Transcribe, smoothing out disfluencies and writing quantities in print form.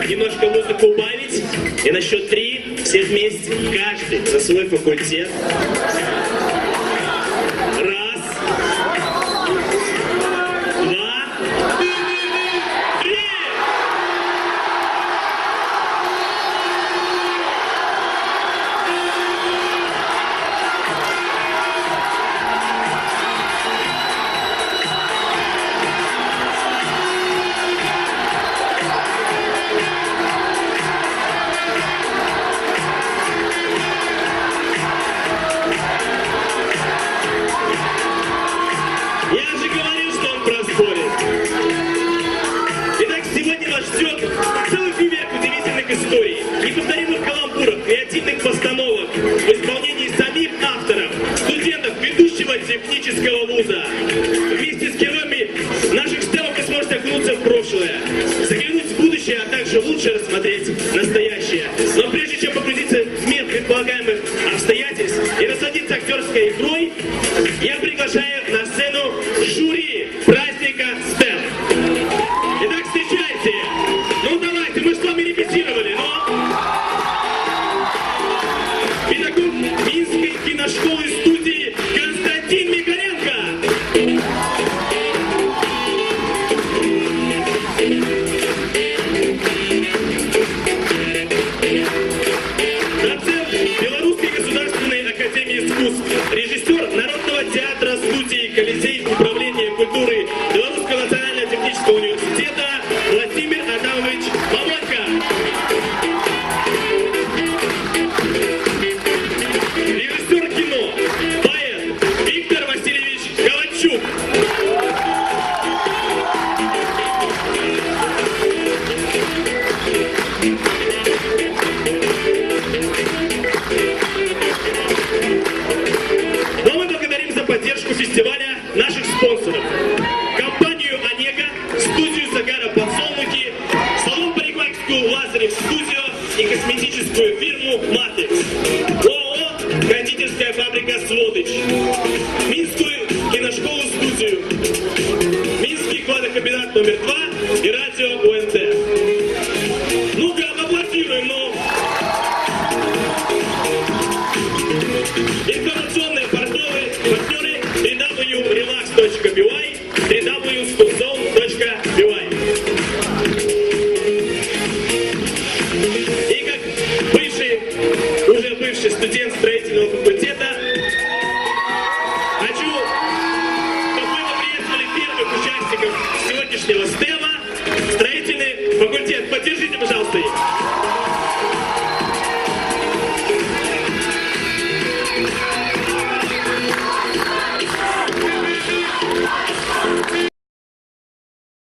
Немножко музыку убавить. И на счет 3 все вместе, каждый за свой факультет. Раз. Два. Три. Неповторимых каламбуров, креативных постановок в исполнении самих авторов, студентов ведущего технического вуза. Вместе с героями наших стелов вы сможете окунуться в прошлое, заглянуть в будущее, а также лучше рассмотреть настоящее. Но прежде чем погрузиться в мир предполагаемых обстоятельств и насладиться актерской игрой, я приглашаю на сцену жюри праздника СТЭЛ. Итак, встречайте! Ну давайте, мы с вами репетировали, но... Педагог Минской киношколы студии Константин Миколенко. Доцент Белорусской государственной академии искусств, режиссер Народного театра студии Колизей управления культуры Белорусского национально-технического университета Владимир Адамович Бабонько. Режиссер кино, поэт Виктор Васильевич Ковальчук. Но мы благодарим за поддержку фестиваля наших спонсоров. Компанию «Онега», студию «Загара Подсолнухи», салон парикмахерскую «Лазарев Студио» и косметическую фирму «Матрикс». ООО «Кондитерская фабрика Сводыч».